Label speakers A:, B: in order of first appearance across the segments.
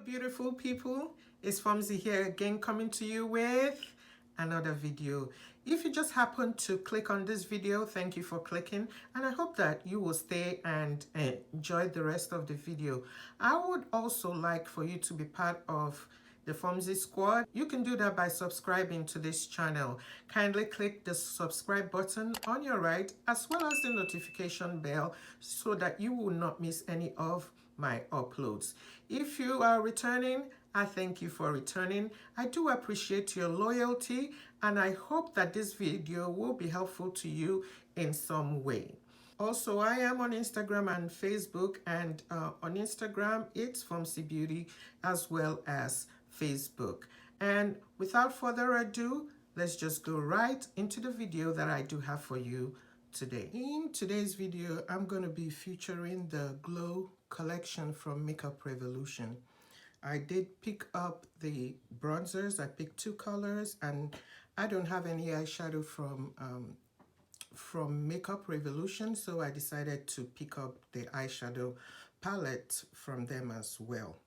A: beautiful people, it's Fomzy here again, coming to you with another video. If you just happen to click on this video, thank you for clicking, and I hope that you will stay and enjoy the rest of the video. I would also like for you to be part of the Fomzy squad. You can do that by subscribing to this channel. Kindly click the subscribe button on your right as well as the notification bell so that you will not miss any of my uploads. If you are returning, I thank you for returning. I do appreciate your loyalty, and I hope that this video will be helpful to you in some way. Also, I am on Instagram and Facebook, and on Instagram it's Fomzy Beauty as well as Facebook. And without further ado, let's just go right into the video that I do have for you today. In today's video, I'm going to be featuring the Glow collection from Makeup Revolution. I did pick up the bronzers. I picked two colors, and I don't have any eyeshadow from Makeup Revolution, so I decided to pick up the eyeshadow palette from them as well.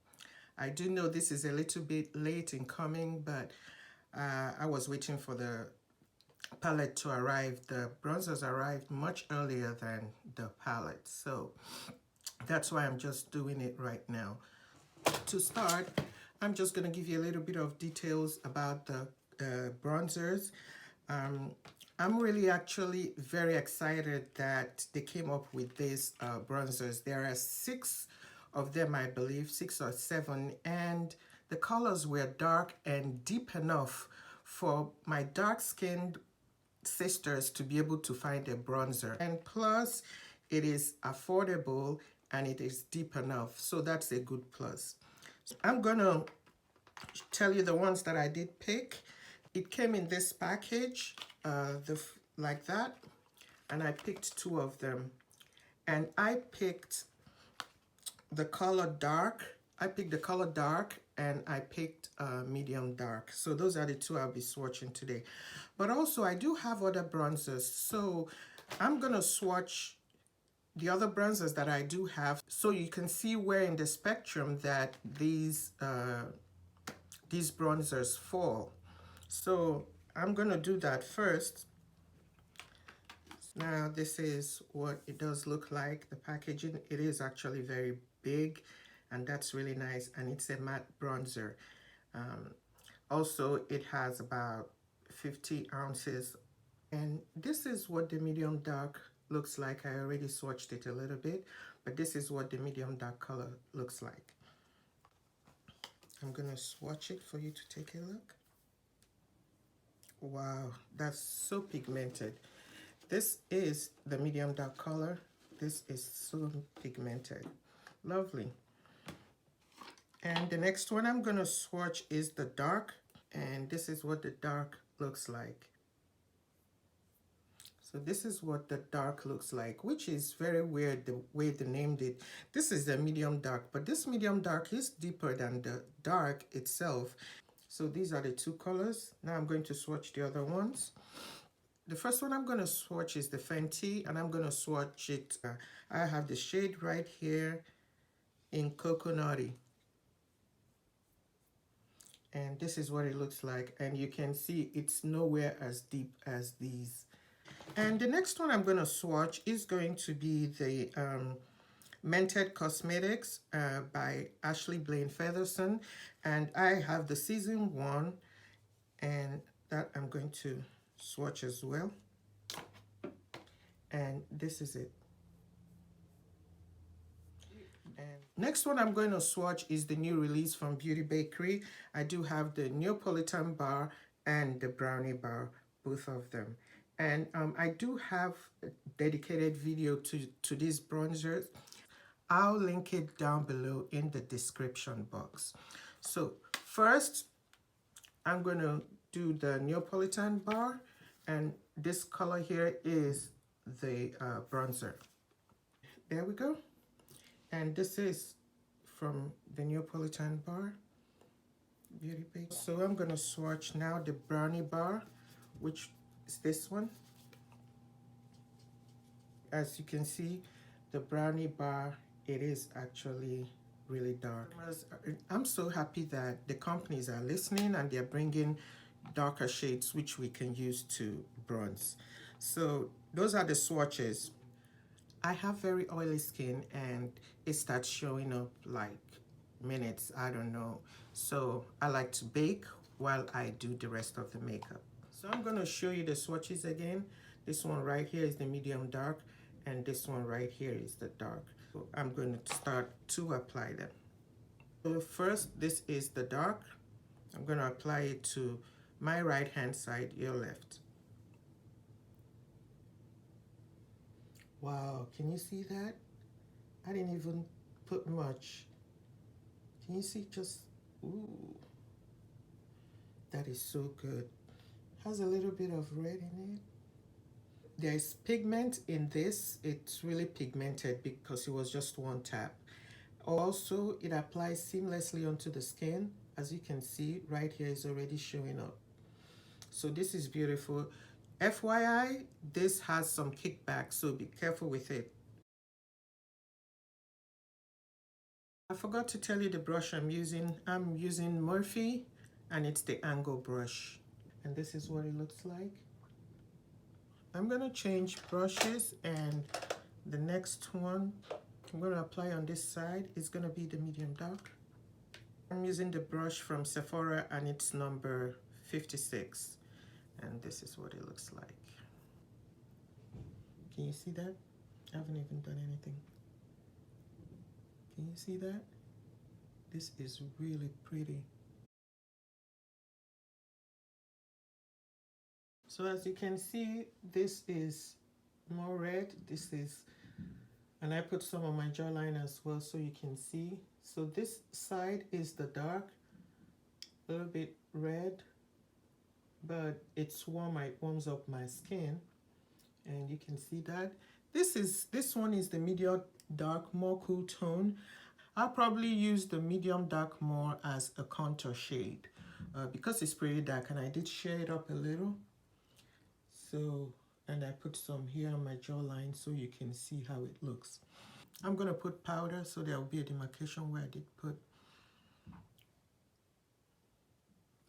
A: I do know this is a little bit late in coming, but I was waiting for the palette to arrive. The bronzers arrived much earlier than the palette, so that's why I'm just doing it right now. To start, I'm just going to give you a little bit of details about the bronzers. I'm really actually very excited that they came up with these bronzers. There are 6 of them, I believe, 6 or 7, and the colors were dark and deep enough for my dark-skinned sisters to be able to find a bronzer. And plus, it is affordable and it is deep enough, so that's a good plus. I'm gonna tell you the ones that I did pick. It came in this package, like that, and I picked 2 of them. And I picked the color dark. I picked the color dark, and I picked medium dark. So those are the 2 I'll be swatching today. But also, I do have other bronzers, so I'm gonna swatch the other bronzers that I do have, so you can see where in the spectrum that these bronzers fall. So I'm gonna do that first. Now this is what it does look like. The packaging, it is actually very big, and that's really nice, and it's a matte bronzer. Also, it has about 50 ounces, and this is what the medium dark looks like. I already swatched it a little bit, but this is what the medium dark color looks like. I'm gonna swatch it for you to take a look. Wow, that's so pigmented. This is the medium dark color. This is so pigmented. Lovely. And the next one I'm gonna swatch is the dark, and this is what the dark looks like. So this is what the dark looks like, which is very weird the way they named it. This is the medium dark, but this medium dark is deeper than the dark itself. So these are the 2 colors. Now I'm going to swatch the other ones. The first one I'm going to swatch is the Fenty, and I'm going to swatch it. I have the shade right here in Coconutty. And this is what it looks like. And you can see it's nowhere as deep as these. And the next one I'm going to swatch is going to be the Mented Cosmetics by Ashley Blaine Featherson. And I have the season 1, and that I'm going to swatch as well. And this is it. And next one I'm going to swatch is the new release from Bakerie. I do have the Neapolitan bar and the brownie bar, both of them. And I do have a dedicated video to these bronzers. I'll link it down below in the description box. So first, I'm going to do the Neapolitan bar, and this color here is the bronzer. There we go. And this is from the Neapolitan bar, Beauty Bakerie. So I'm going to swatch now the brownie bar, which is this one. As you can see, the brownie bar, it is actually really dark. I'm so happy that the companies are listening and they're bringing darker shades which we can use to bronze. So those are the swatches. I have very oily skin and it starts showing up like minutes, I don't know. So I like to bake while I do the rest of the makeup. So I'm going to show you the swatches again. This one right here is the medium dark and this one right here is the dark. So I'm going to start to apply them. So first, this is the dark. I'm going to apply it to my right hand side, your left. Wow, can you see that? I didn't even put much. Can you see just, ooh, that is so good. Has a little bit of red in it. There's pigment in this. It's really pigmented because it was just one tap. Also, it applies seamlessly onto the skin. As you can see, right here is already showing up. So this is beautiful. FYI, this has some kickback, so be careful with it. I forgot to tell you the brush I'm using. I'm using Morphe, and it's the angle brush. And this is what it looks like. I'm going to change brushes, and the next one I'm going to apply on this side is going to be the medium dark. I'm using the brush from Sephora, and it's number 56. And this is what it looks like. Can you see that? I haven't even done anything. Can you see that? This is really pretty. So as you can see, this is more red. This is, and I put some on my jawline as well so you can see. So this side is the dark, a little bit red, but it's warm. It warms up my skin, and you can see that. This one is the medium dark, more cool tone. I'll probably use the medium dark more as a contour shade because it's pretty dark, and I did shade it up a little. So, and I put some here on my jawline so you can see how it looks. I'm going to put powder so there will be a demarcation where I did put.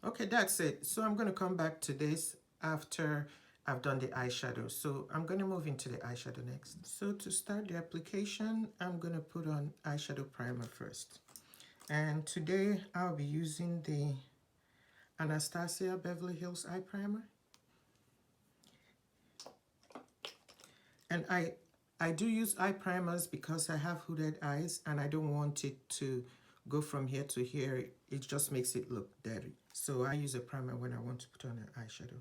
A: Okay, that's it. So I'm going to come back to this after I've done the eyeshadow. So I'm going to move into the eyeshadow next. So to start the application, I'm going to put on eyeshadow primer first. And today I'll be using the Anastasia Beverly Hills Eye Primer. And I do use eye primers because I have hooded eyes and I don't want it to go from here to here. It just makes it look dirty. So I use a primer when I want to put on an eyeshadow.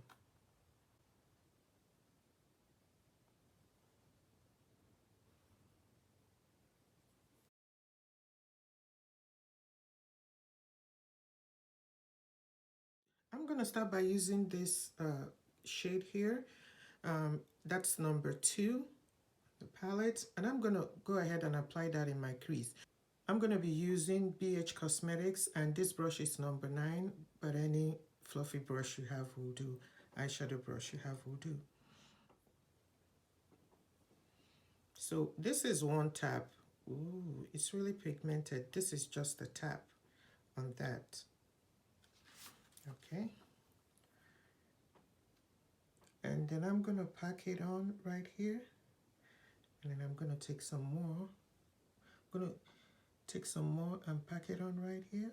A: I'm going to start by using this shade here. That's number 2, the palette. And I'm going to go ahead and apply that in my crease. I'm going to be using BH Cosmetics, and this brush is number 9, but any fluffy brush you have will do. Eyeshadow brush you have will do. So this is one tap. Ooh, it's really pigmented. This is just a tap on that. Okay. And then I'm going to pack it on right here. And then I'm going to take some more. I'm going to take some more and pack it on right here.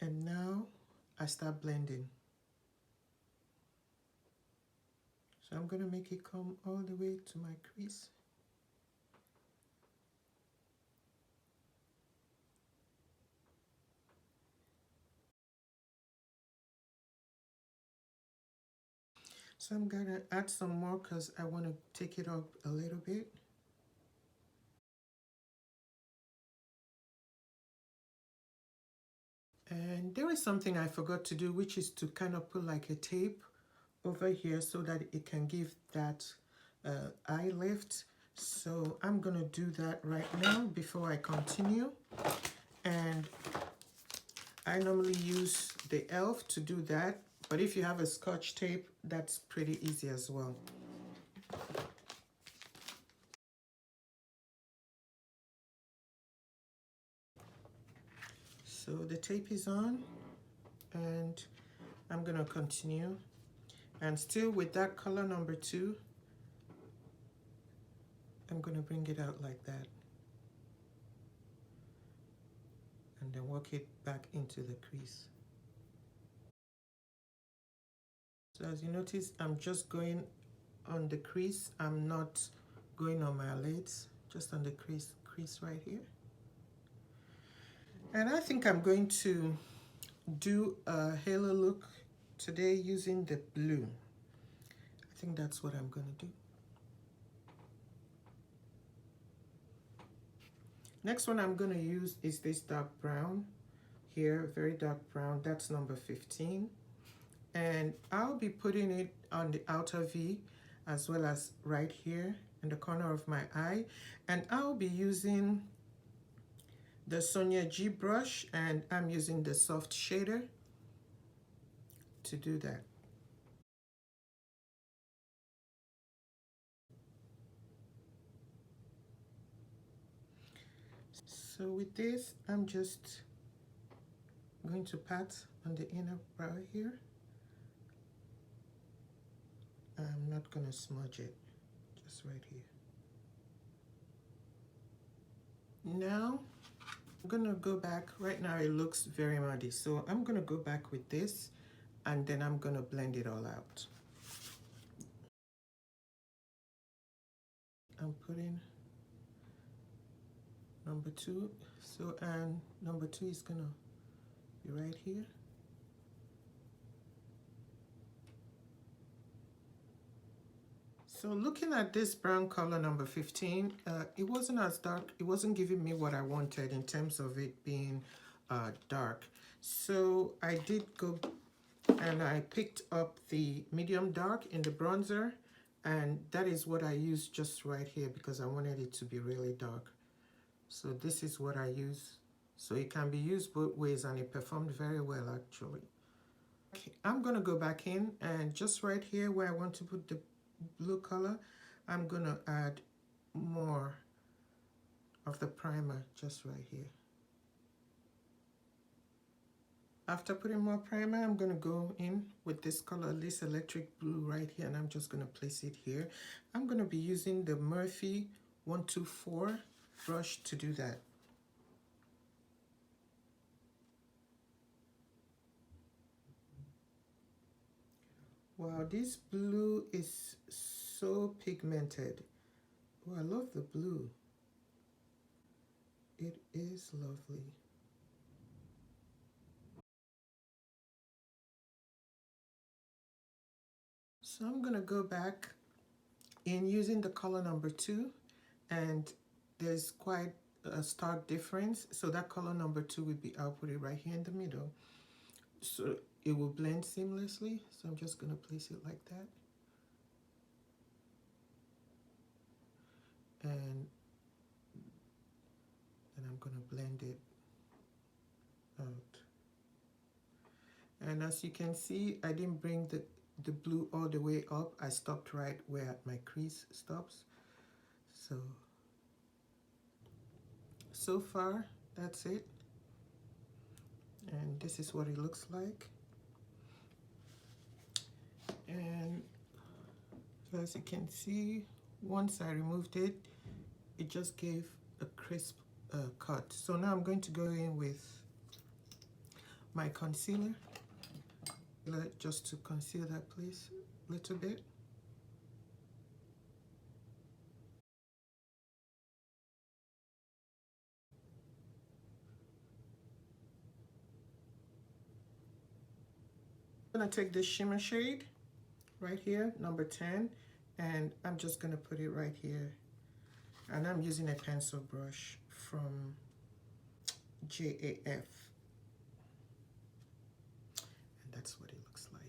A: And now I start blending. So I'm going to make it come all the way to my crease. So I'm going to add some more because I want to take it up a little bit. And there is something I forgot to do, which is to kind of put like a tape over here so that it can give that eye lift. So I'm going to do that right now before I continue. And I normally use the e.l.f. to do that, but if you have a Scotch tape, that's pretty easy as well. So the tape is on, and I'm gonna continue, and still with that color number 2, I'm gonna bring it out like that, and then work it back into the crease. So as you notice, I'm just going on the crease. I'm not going on my lids, just on the crease right here. And I think I'm going to do a halo look today using the blue. I think that's what I'm going to do. Next one I'm going to use is this dark brown here, very dark brown. That's number 15. And I'll be putting it on the outer V as well as right here in the corner of my eye. And I'll be using the Sonia G brush, and I'm using the soft shader to do that. So with this, I'm just going to pat on the inner brow here. I'm not going to smudge it, just right here. Now, I'm going to go back. Right now it looks very muddy, so I'm going to go back with this, and then I'm going to blend it all out. I'm putting number 2, so, and number 2 is going to be right here. So looking at this brown color number 15, it wasn't as dark. It wasn't giving me what I wanted in terms of it being dark. So I did go and I picked up the medium dark in the bronzer, and that is what I used just right here because I wanted it to be really dark. So this is what I use. So it can be used both ways, and it performed very well actually. Okay, I'm gonna go back in, and just right here where I want to put the blue color, I'm gonna add more of the primer just right here. After putting more primer, I'm gonna go in with this color, this electric blue right here, and I'm just gonna place it here. I'm gonna be using the Morphe 124 brush to do that. Wow, this blue is so pigmented. Oh, I love the blue. It is lovely. So I'm gonna go back in using the color number 2, and there's quite a stark difference. So that color number 2 would be, I'll put it right here in the middle. So it will blend seamlessly. So I'm just gonna place it like that. And then I'm gonna blend it out. And as you can see, I didn't bring the blue all the way up. I stopped right where my crease stops. So far, that's it. And this is what it looks like. And as you can see, once I removed it, it just gave a crisp cut. So now I'm going to go in with my concealer, just to conceal that place a little bit. I'm gonna take this shimmer shade right here, number 10, and I'm just gonna put it right here. And I'm using a pencil brush from JAF. And that's what it looks like.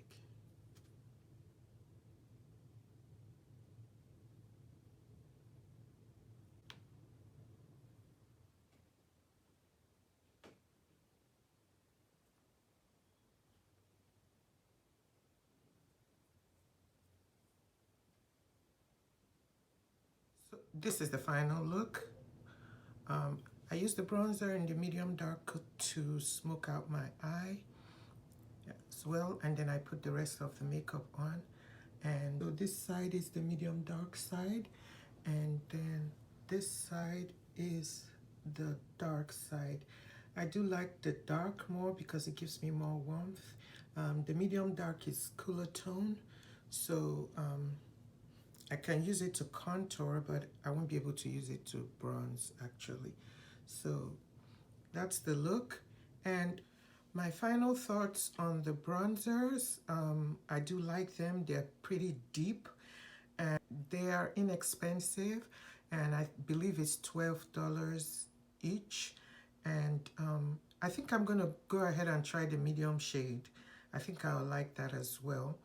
A: So this is the final look. I use the bronzer in the medium dark to smoke out my eye as well, and then I put the rest of the makeup on. And so this side is the medium dark side, and then this side is the dark side. I do like the dark more because it gives me more warmth. The medium dark is cooler tone, so I can use it to contour, but I won't be able to use it to bronze actually. So that's the look. And my final thoughts on the bronzers, I do like them. They're pretty deep and they are inexpensive, and I believe it's $12 each. And I think I'm gonna go ahead and try the medium shade. I think I'll like that as well.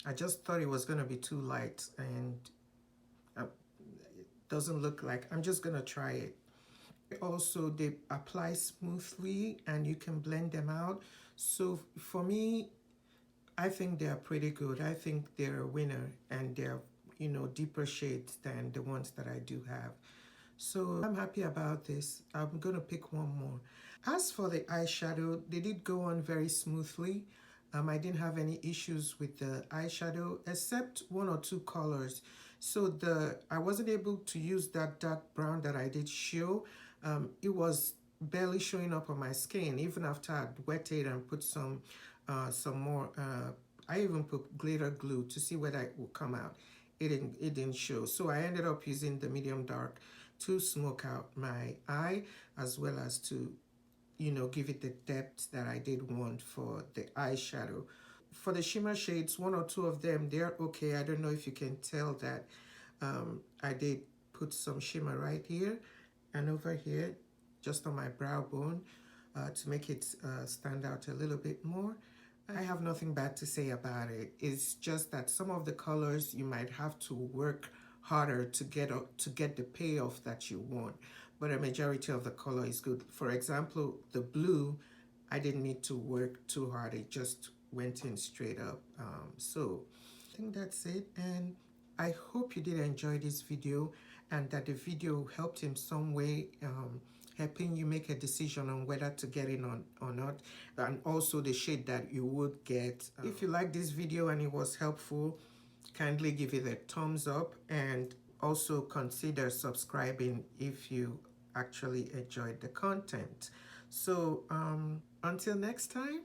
A: I just thought it was gonna be too light, and it doesn't look like. I'm just gonna try it. Also, they apply smoothly and you can blend them out. So for me, I think they are pretty good. I think they're a winner, and they're, you know, deeper shades than the ones that I do have. So I'm happy about this. I'm gonna pick one more. As for the eyeshadow, they did go on very smoothly. I didn't have any issues with the eyeshadow except one or two colors. So I wasn't able to use that dark brown that I did show. It was barely showing up on my skin even after I'd wetted and put some more. I even put glitter glue to see whether it would come out. It didn't show. So I ended up using the medium dark to smoke out my eye, as well as to, you know, give it the depth that I did want for the eyeshadow. For the shimmer shades, one or two of them, they're okay. I don't know if you can tell that I did put some shimmer right here and over here, just on my brow bone, to make it stand out a little bit more. I have nothing bad to say about it. It's just that some of the colors you might have to work harder to get the payoff that you want, but a majority of the color is good. For example, the blue, I didn't need to work too hard. It just went in straight up. So I think that's it, and I hope you did enjoy this video and that the video helped in some way, helping you make a decision on whether to get in or not, and also the shade that you would get. If you like this video and it was helpful, kindly give it a thumbs up, and also consider subscribing if you actually enjoyed the content. So until next time.